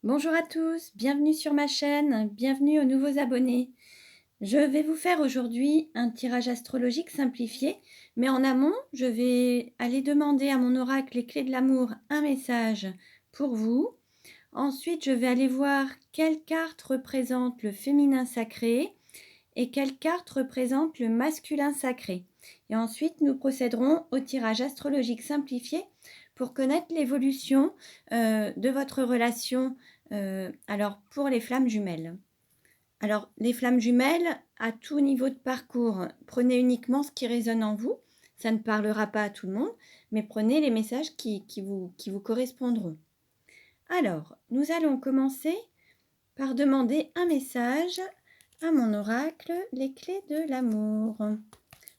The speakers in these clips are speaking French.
Bonjour à tous, bienvenue sur ma chaîne, bienvenue aux nouveaux abonnés. Je vais vous faire aujourd'hui un tirage astrologique simplifié, mais en amont, je vais aller demander à mon oracle les clés de l'amour un message pour vous. Ensuite, je vais aller voir quelle carte représente le féminin sacré et quelle carte représente le masculin sacré. Et ensuite, nous procéderons au tirage astrologique simplifié pour connaître l'évolution de votre relation alors pour les flammes jumelles. Alors, les flammes jumelles, à tout niveau de parcours, prenez uniquement ce qui résonne en vous. Ça ne parlera pas à tout le monde, mais prenez les messages qui vous correspondront. Alors, nous allons commencer par demander un message à mon oracle, les clés de l'amour.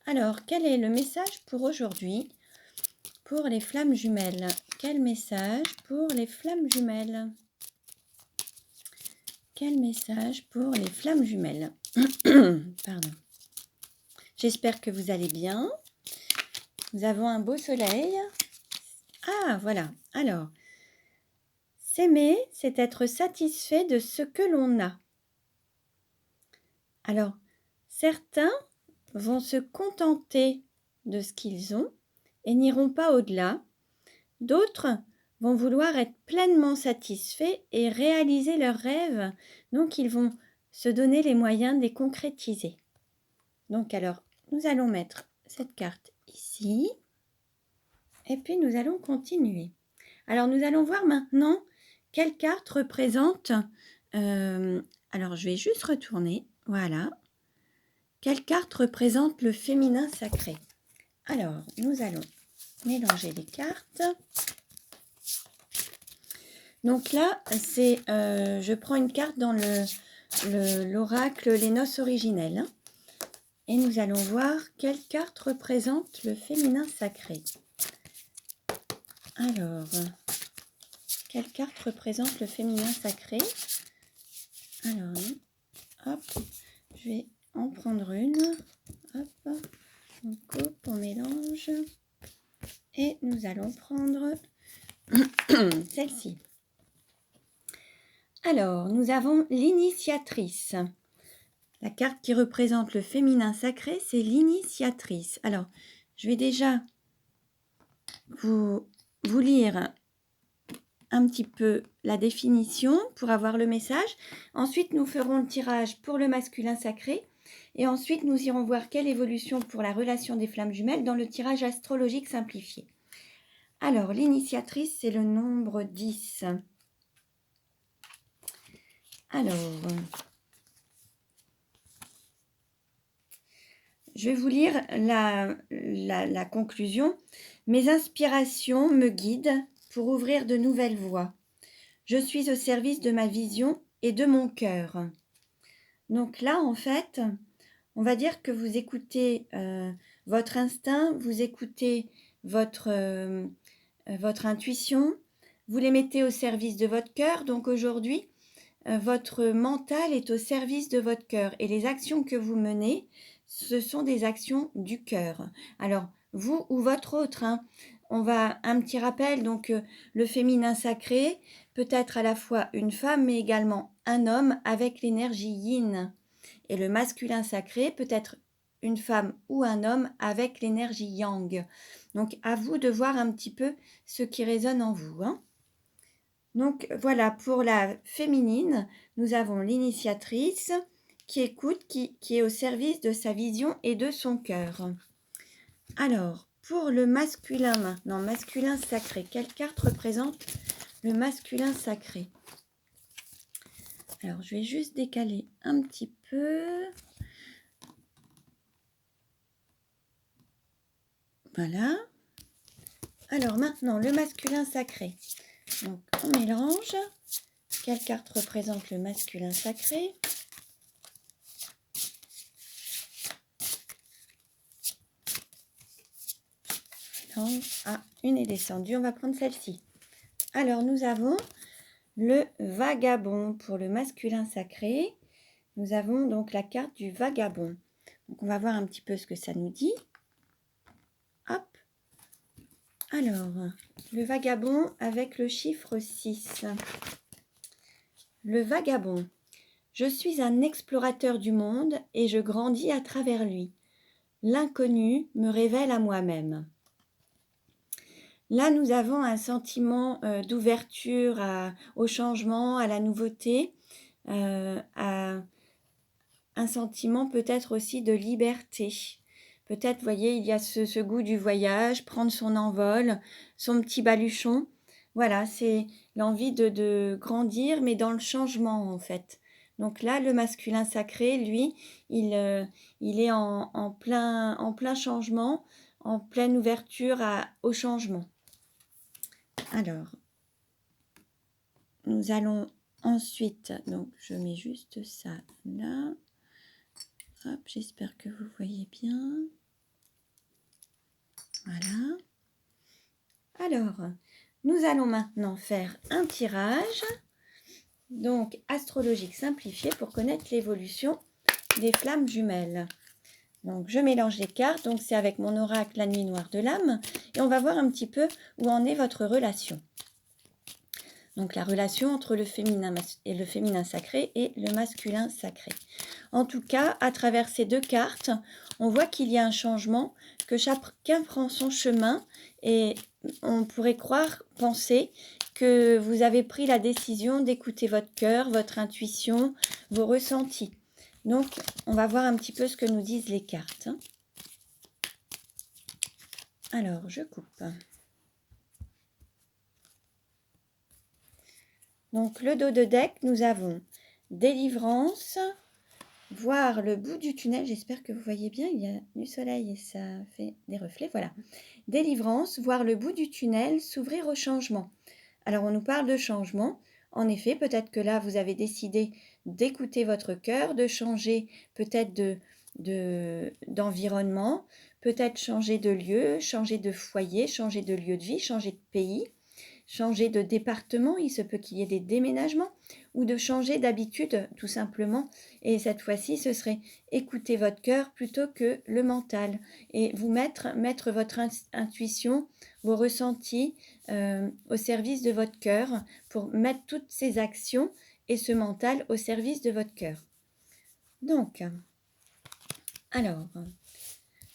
Alors, quel est le message pour aujourd'hui pour les flammes jumelles? Quel message pour les flammes jumelles? Quel message pour les flammes jumelles? Pardon. J'espère que vous allez bien. Nous avons un beau soleil. Ah, voilà. Alors, s'aimer, c'est être satisfait de ce que l'on a. Alors, certains vont se contenter de ce qu'ils ont et n'iront pas au-delà. D'autres vont vouloir être pleinement satisfaits et réaliser leurs rêves. Donc, ils vont se donner les moyens de les concrétiser. Donc, alors, nous allons mettre cette carte ici. Et puis, nous allons continuer. Alors, nous allons voir maintenant quelle carte représente... alors, je vais juste retourner. Voilà. Quelle carte représente le féminin sacré? Alors, nous allons mélanger les cartes. Donc là, c'est, je prends une carte dans l'oracle Les Noces originelles. Et nous allons voir quelle carte représente le féminin sacré. Alors, quelle carte représente le féminin sacré? Alors, hop, je vais en prendre une. Hop, on coupe, on mélange. Et nous allons prendre celle-ci. Alors, nous avons l'initiatrice. La carte qui représente le féminin sacré, c'est l'initiatrice. Alors, je vais déjà vous lire un petit peu la définition pour avoir le message. Ensuite, nous ferons le tirage pour le masculin sacré. Et ensuite, nous irons voir quelle évolution pour la relation des flammes jumelles dans le tirage astrologique simplifié. Alors, l'initiatrice, c'est le nombre 10. Alors, je vais vous lire la conclusion. Mes inspirations me guident pour ouvrir de nouvelles voies. Je suis au service de ma vision et de mon cœur. Donc là, en fait, on va dire que vous écoutez votre instinct, vous écoutez votre intuition, vous les mettez au service de votre cœur. Donc aujourd'hui, votre mental est au service de votre cœur et les actions que vous menez, ce sont des actions du cœur. Alors, vous ou votre autre, on va un petit rappel, donc le féminin sacré peut être à la fois une femme mais également un homme avec l'énergie yin. Et le masculin sacré peut être une femme ou un homme avec l'énergie yang. Donc, à vous de voir un petit peu ce qui résonne en vous. Donc, voilà, pour la féminine, nous avons l'initiatrice qui écoute, qui est au service de sa vision et de son cœur. Alors, pour le masculin maintenant, masculin sacré, quelle carte représente le masculin sacré? Alors, je vais juste décaler un petit peu. Voilà. Alors, maintenant, le masculin sacré. Donc, on mélange. Quelle carte représente le masculin sacré? Ah, une est descendue, on va prendre celle-ci. Alors, nous avons le vagabond pour le masculin sacré. Nous avons donc la carte du vagabond. Donc, on va voir un petit peu ce que ça nous dit. Hop. Alors, le vagabond avec le chiffre 6. Le vagabond. Je suis un explorateur du monde et je grandis à travers lui. L'inconnu me révèle à moi-même. Là, nous avons un sentiment d'ouverture au changement, à la nouveauté, à un sentiment peut-être aussi de liberté. Peut-être, vous voyez, il y a ce goût du voyage, prendre son envol, son petit baluchon. Voilà, c'est l'envie de grandir, mais dans le changement, en fait. Donc là, le masculin sacré, lui, il est en plein changement, en pleine ouverture au changement. Alors, nous allons ensuite, donc je mets juste ça là. Hop, j'espère que vous voyez bien. Voilà. Alors, nous allons maintenant faire un tirage, donc astrologique simplifié pour connaître l'évolution des flammes jumelles. Donc, je mélange les cartes, donc c'est avec mon oracle La Nuit Noire de l'âme, et on va voir un petit peu où en est votre relation. Donc, la relation entre le féminin sacré et le masculin sacré. En tout cas, à travers ces deux cartes, on voit qu'il y a un changement, que chacun prend son chemin et on pourrait penser que vous avez pris la décision d'écouter votre cœur, votre intuition, vos ressentis. Donc, on va voir un petit peu ce que nous disent les cartes. Alors, je coupe. Donc, le dos de deck, nous avons délivrance, voir le bout du tunnel. J'espère que vous voyez bien, il y a du soleil et ça fait des reflets. Voilà. Délivrance, voir le bout du tunnel, s'ouvrir au changement. Alors, on nous parle de changement. En effet, peut-être que là, vous avez décidé d'écouter votre cœur, de changer peut-être d'environnement, peut-être changer de lieu, changer de foyer, changer de lieu de vie, changer de pays, changer de département. Il se peut qu'il y ait des déménagements ou de changer d'habitude, tout simplement. Et cette fois-ci, ce serait écouter votre cœur plutôt que le mental et vous mettre votre intuition, vos ressentis au service de votre cœur pour mettre toutes ces actions et ce mental au service de votre cœur. Donc, alors,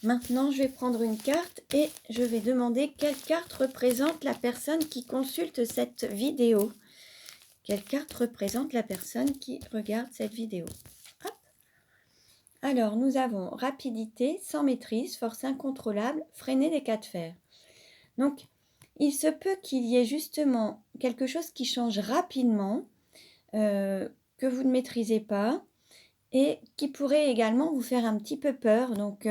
maintenant je vais prendre une carte et je vais demander quelle carte représente la personne qui consulte cette vidéo. Quelle carte représente la personne qui regarde cette vidéo? Hop. Alors, nous avons rapidité, sans maîtrise, force incontrôlable, freiner des cas de fer. Donc, il se peut qu'il y ait justement quelque chose qui change rapidement, que vous ne maîtrisez pas et qui pourrait également vous faire un petit peu peur, donc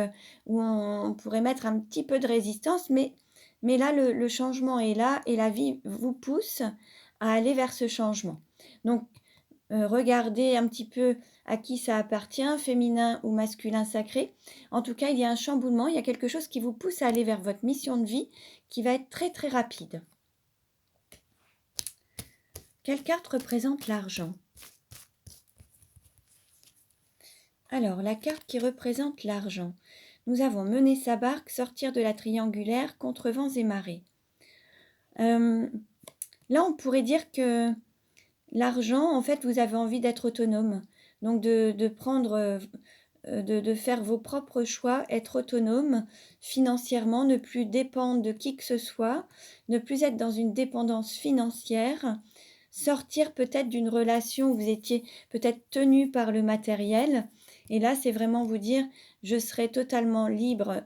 où on pourrait mettre un petit peu de résistance, mais là, le changement est là et la vie vous pousse à aller vers ce changement. Donc, regardez un petit peu à qui ça appartient, féminin ou masculin sacré. En tout cas, il y a un chamboulement, il y a quelque chose qui vous pousse à aller vers votre mission de vie qui va être très très rapide. Quelle carte représente l'argent? Alors, la carte qui représente l'argent. Nous avons mener sa barque, sortir de la triangulaire, contre vents et marées. Là, on pourrait dire que l'argent, en fait, vous avez envie d'être autonome. Donc, de prendre, de faire vos propres choix, être autonome financièrement, ne plus dépendre de qui que ce soit, ne plus être dans une dépendance financière, sortir peut-être d'une relation où vous étiez peut-être tenu par le matériel. Et là, c'est vraiment vous dire, je serai totalement libre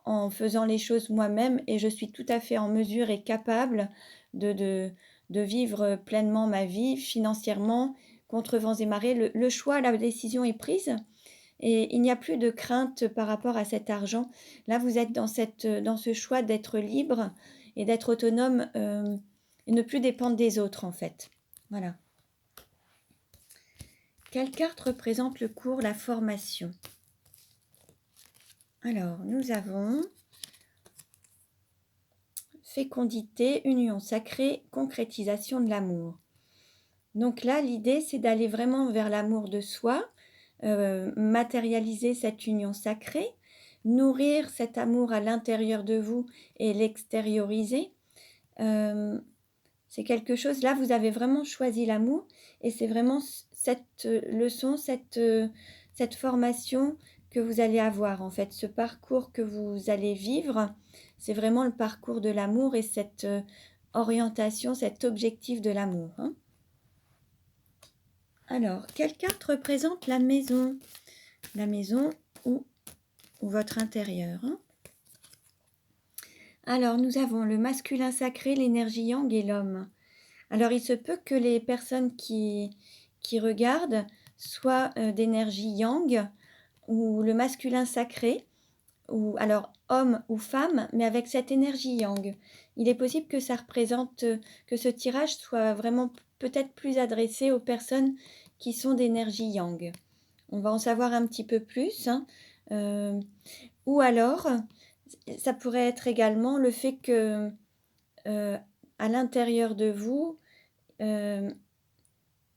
en faisant les choses moi-même et je suis tout à fait en mesure et capable de vivre pleinement ma vie financièrement, contre vents et marées. Le choix, la décision est prise et il n'y a plus de crainte par rapport à cet argent. Là, vous êtes dans ce choix d'être libre et d'être autonome et ne plus dépendre des autres, en fait. Voilà. Quelle carte représente le cours, la formation? Alors, nous avons fécondité, union sacrée, concrétisation de l'amour. Donc là, l'idée, c'est d'aller vraiment vers l'amour de soi, matérialiser cette union sacrée, nourrir cet amour à l'intérieur de vous et l'extérioriser. C'est quelque chose, là, vous avez vraiment choisi l'amour et c'est vraiment cette leçon, cette formation que vous allez avoir, en fait. Ce parcours que vous allez vivre, c'est vraiment le parcours de l'amour et cette orientation, cet objectif de l'amour, hein. Alors, quelle carte représente la maison? La maison ou votre intérieur, hein. Alors, nous avons le masculin sacré, l'énergie yang et l'homme. Alors, il se peut que les personnes qui regardent soient d'énergie yang ou le masculin sacré, ou alors homme ou femme, mais avec cette énergie yang. Il est possible que ça représente, que ce tirage soit vraiment peut-être plus adressé aux personnes qui sont d'énergie yang. On va en savoir un petit peu plus, hein. Ou alors, ça pourrait être également le fait que à l'intérieur de vous, il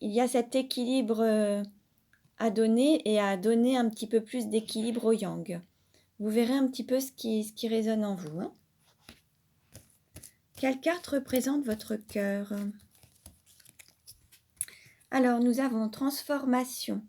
y a cet équilibre à donner et à donner un petit peu plus d'équilibre au yang. Vous verrez un petit peu ce qui résonne en vous, hein. Quelle carte représente votre cœur? Alors, nous avons transformation,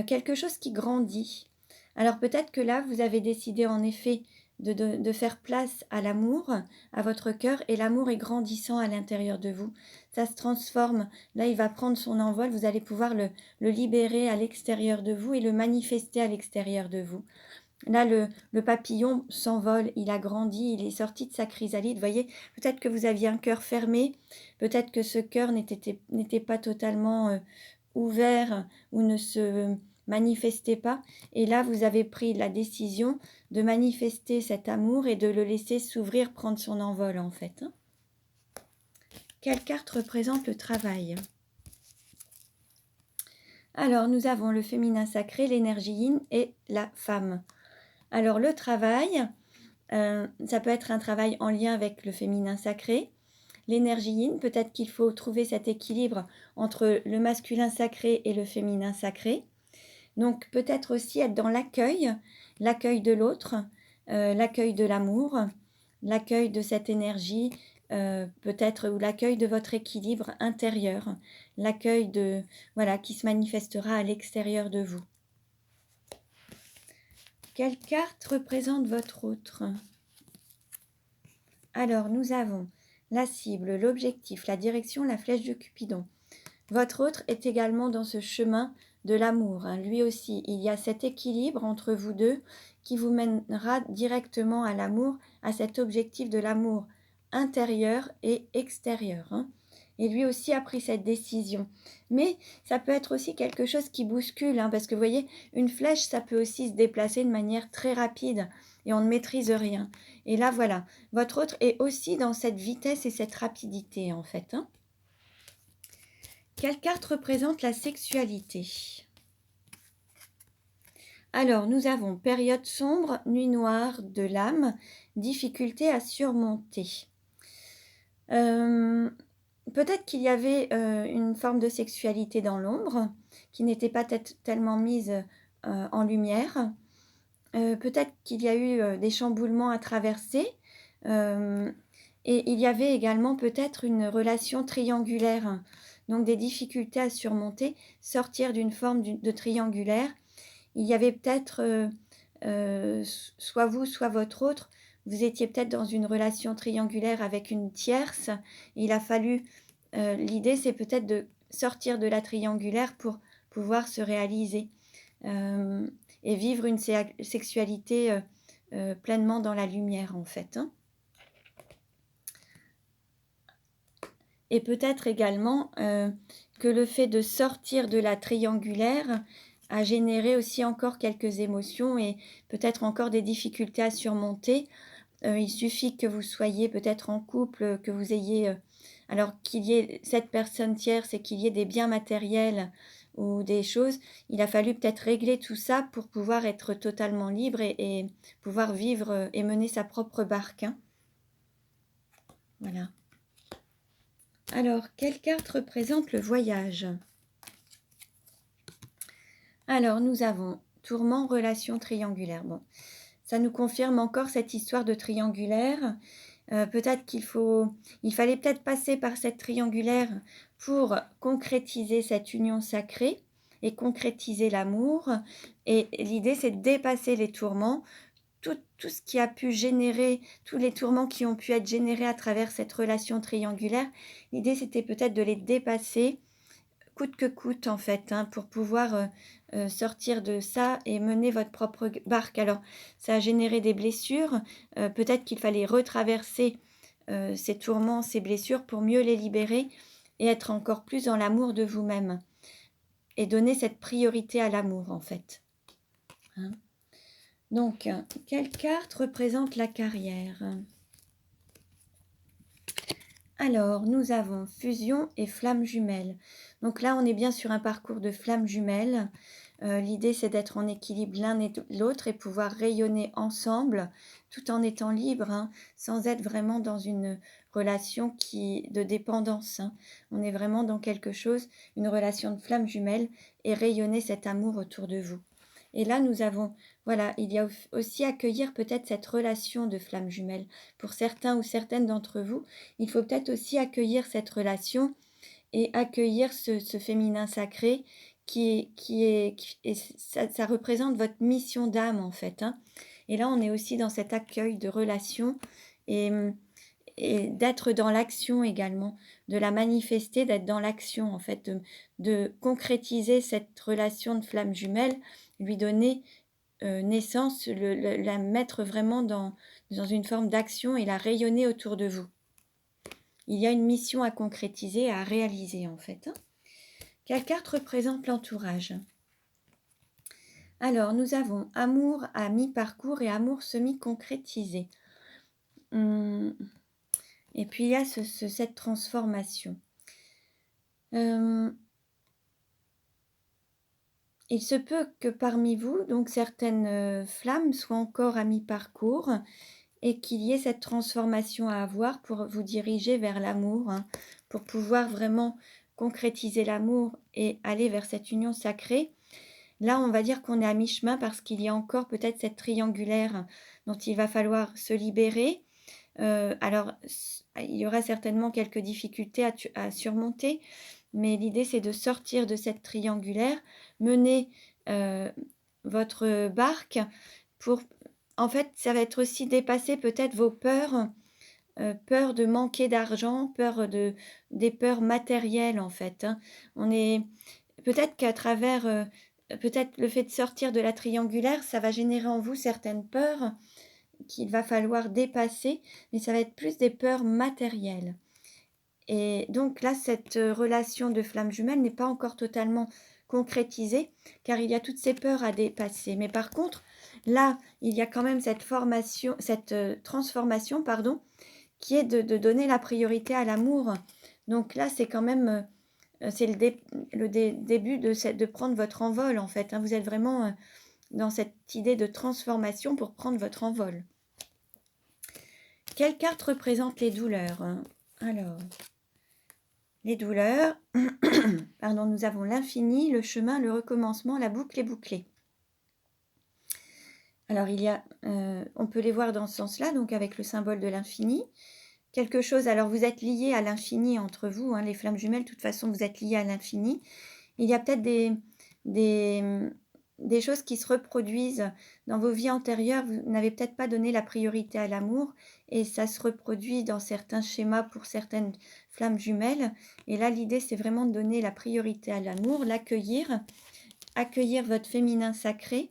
quelque chose qui grandit. Alors, peut-être que là, vous avez décidé en effet de faire place à l'amour, à votre cœur, et l'amour est grandissant à l'intérieur de vous. Ça se transforme. Là, il va prendre son envol. Vous allez pouvoir le libérer à l'extérieur de vous et le manifester à l'extérieur de vous. Là, le papillon s'envole, il a grandi, il est sorti de sa chrysalide. Vous voyez, peut-être que vous aviez un cœur fermé, peut-être que ce cœur n'était pas totalement ouvert ou ne se manifestait pas. Et là, vous avez pris la décision de manifester cet amour et de le laisser s'ouvrir, prendre son envol en fait, hein. Quelle carte représente le travail? Alors, nous avons le féminin sacré, l'énergie yin et la femme. Alors, le travail, ça peut être un travail en lien avec le féminin sacré. L'énergie yin, peut-être qu'il faut trouver cet équilibre entre le masculin sacré et le féminin sacré. Donc, peut-être aussi être dans l'accueil de l'autre, l'accueil de l'amour, l'accueil de cette énergie, peut-être, ou l'accueil de votre équilibre intérieur, l'accueil de, voilà, qui se manifestera à l'extérieur de vous. Quelle carte représente votre autre? Alors, nous avons la cible, l'objectif, la direction, la flèche de Cupidon. Votre autre est également dans ce chemin de l'amour, hein. Lui aussi, il y a cet équilibre entre vous deux qui vous mènera directement à l'amour, à cet objectif de l'amour intérieur et extérieur, hein. Et lui aussi a pris cette décision. Mais ça peut être aussi quelque chose qui bouscule, hein, parce que vous voyez, une flèche, ça peut aussi se déplacer de manière très rapide et on ne maîtrise rien. Et là, voilà, votre autre est aussi dans cette vitesse et cette rapidité, en fait, hein. Quelle carte représente la sexualité? Alors, nous avons période sombre, nuit noire de l'âme, difficulté à surmonter. Peut-être qu'il y avait une forme de sexualité dans l'ombre, qui n'était pas tellement mise en lumière. Peut-être qu'il y a eu des chamboulements à traverser. Et il y avait également peut-être une relation triangulaire, donc des difficultés à surmonter, sortir d'une forme de triangulaire. Il y avait peut-être, soit vous, soit votre autre, vous étiez peut-être dans une relation triangulaire avec une tierce. Il a fallu, l'idée c'est peut-être de sortir de la triangulaire pour pouvoir se réaliser, et vivre une sexualité pleinement dans la lumière en fait, hein. Et peut-être également que le fait de sortir de la triangulaire a généré aussi encore quelques émotions et peut-être encore des difficultés à surmonter. Il suffit que vous soyez peut-être en couple, que vous ayez, alors qu'il y ait cette personne tierce et qu'il y ait des biens matériels ou des choses, il a fallu peut-être régler tout ça pour pouvoir être totalement libre et pouvoir vivre et mener sa propre barque, hein. Voilà. Alors, quelle carte représente le voyage? Alors, nous avons tourment, relation triangulaire. Bon, ça nous confirme encore cette histoire de triangulaire. Peut-être il fallait peut-être passer par cette triangulaire pour concrétiser cette union sacrée et concrétiser l'amour. Et l'idée, c'est de dépasser les tourments, tout ce qui a pu générer, tous les tourments qui ont pu être générés à travers cette relation triangulaire. L'idée, c'était peut-être de les dépasser coûte que coûte en fait, hein, pour pouvoir sortir de ça et mener votre propre barque. Alors, ça a généré des blessures. Peut-être qu'il fallait retraverser ces tourments, ces blessures pour mieux les libérer et être encore plus dans l'amour de vous-même et donner cette priorité à l'amour en fait. Hein. Donc, quelle carte représente la carrière? Alors, nous avons fusion et flamme jumelle. Donc là, on est bien sur un parcours de flamme jumelle. L'idée, c'est d'être en équilibre l'un et l'autre et pouvoir rayonner ensemble tout en étant libre, hein, sans être vraiment dans une relation de dépendance. Hein. On est vraiment dans quelque chose, une relation de flamme jumelle et rayonner cet amour autour de vous. Et là, nous avons, voilà, il y a aussi accueillir peut-être cette relation de flamme jumelle. Pour certains ou certaines d'entre vous, il faut peut-être aussi accueillir cette relation et accueillir ce féminin sacré ça représente votre mission d'âme en fait. Hein. Et là, on est aussi dans cet accueil de relation et, et d'être dans l'action également, de la manifester, d'être dans l'action en fait, de concrétiser cette relation de flamme jumelle, lui donner naissance, la mettre vraiment dans une forme d'action et la rayonner autour de vous. Il y a une mission à concrétiser, à réaliser en fait. Hein. Quelle carte représente l'entourage? Alors, nous avons amour à mi-parcours et amour semi-concrétisé. Et puis, il y a cette transformation. Il se peut que parmi vous, donc certaines flammes soient encore à mi-parcours et qu'il y ait cette transformation à avoir pour vous diriger vers l'amour, hein, pour pouvoir vraiment concrétiser l'amour et aller vers cette union sacrée. Là, on va dire qu'on est à mi-chemin parce qu'il y a encore peut-être cette triangulaire dont il va falloir se libérer. Alors, il y aura certainement quelques difficultés à surmonter, mais l'idée, c'est de sortir de cette triangulaire, mener votre barque pour... En fait, ça va être aussi dépasser peut-être vos peurs, peur de manquer d'argent, des peurs matérielles en fait. Hein. Peut-être qu'à travers, peut-être le fait de sortir de la triangulaire, ça va générer en vous certaines peurs qu'il va falloir dépasser, mais ça va être plus des peurs matérielles. Et donc là, cette relation de flamme jumelle n'est pas encore totalement concrétisée, car il y a toutes ces peurs à dépasser. Mais par contre, là, il y a quand même cette transformation, qui est de donner la priorité à l'amour. Donc là, c'est quand même, c'est le début de prendre votre envol, en fait. Hein. Vous êtes vraiment dans cette idée de transformation pour prendre votre envol. Quelle carte représente les douleurs? Alors, les douleurs, pardon, nous avons l'infini, le chemin, le recommencement, la boucle est bouclée. Alors, on peut les voir dans ce sens-là, donc avec le symbole de l'infini. Quelque chose, alors vous êtes liés à l'infini entre vous, hein, les flammes jumelles, de toute façon, vous êtes liés à l'infini. Il y a peut-être des choses qui se reproduisent dans vos vies antérieures. Vous n'avez peut-être pas donné la priorité à l'amour et ça se reproduit dans certains schémas pour certaines flammes jumelles. Et là, l'idée, c'est vraiment de donner la priorité à l'amour, l'accueillir, accueillir votre féminin sacré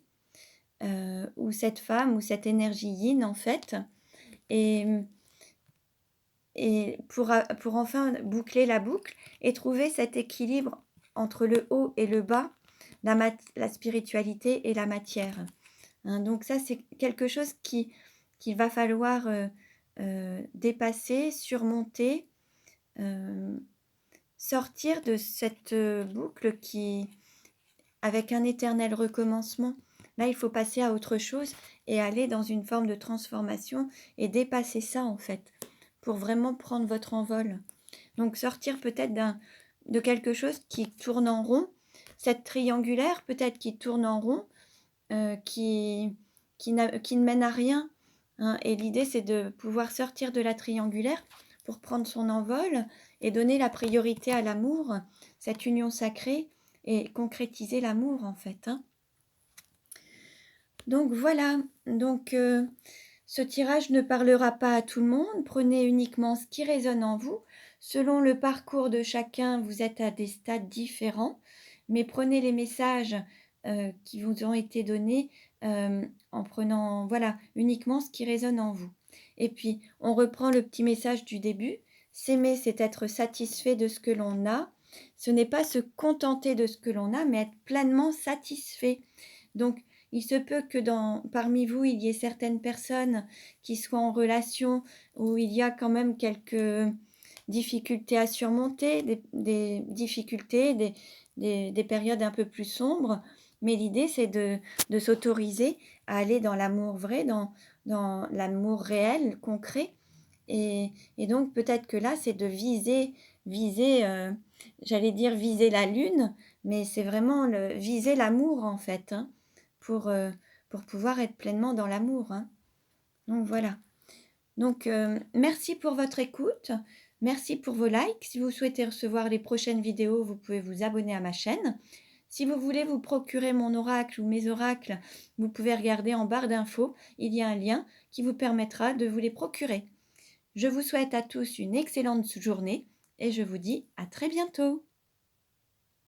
ou cette femme ou cette énergie yin en fait. Et pour enfin boucler la boucle et trouver cet équilibre entre le haut et le bas, la spiritualité et la matière. Hein, donc ça, c'est quelque chose qu'il va falloir dépasser, surmonter, sortir de cette boucle avec un éternel recommencement. Là, il faut passer à autre chose et aller dans une forme de transformation et dépasser ça, en fait, pour vraiment prendre votre envol. Donc, sortir peut-être de quelque chose qui tourne en rond, cette triangulaire peut-être qui tourne en rond, qui ne mène à rien. hein, et l'idée, c'est de pouvoir sortir de la triangulaire pour prendre son envol et donner la priorité à l'amour, cette union sacrée, et concrétiser l'amour, en fait, hein. Donc voilà, donc ce tirage ne parlera pas à tout le monde. Prenez uniquement ce qui résonne en vous. Selon le parcours de chacun, vous êtes à des stades différents, mais prenez les messages qui vous ont été donnés en prenant, voilà, uniquement ce qui résonne en vous. Et puis, on reprend le petit message du début. S'aimer, c'est être satisfait de ce que l'on a. Ce n'est pas se contenter de ce que l'on a, mais être pleinement satisfait. Donc, il se peut que parmi vous, il y ait certaines personnes qui soient en relation où il y a quand même quelques difficultés à surmonter, des difficultés, des périodes un peu plus sombres. Mais l'idée, c'est de s'autoriser à aller dans l'amour vrai, dans l'amour réel, concret. Et donc, peut-être que là, c'est de viser j'allais dire viser la lune, mais c'est vraiment viser l'amour, en fait, hein, pour, euh, pour pouvoir être pleinement dans l'amour, hein. Donc, voilà. Donc, merci pour votre écoute. Merci pour vos likes. Si vous souhaitez recevoir les prochaines vidéos, vous pouvez vous abonner à ma chaîne. Si vous voulez vous procurer mon oracle ou mes oracles, vous pouvez regarder en barre d'infos. Il y a un lien qui vous permettra de vous les procurer. Je vous souhaite à tous une excellente journée et je vous dis à très bientôt.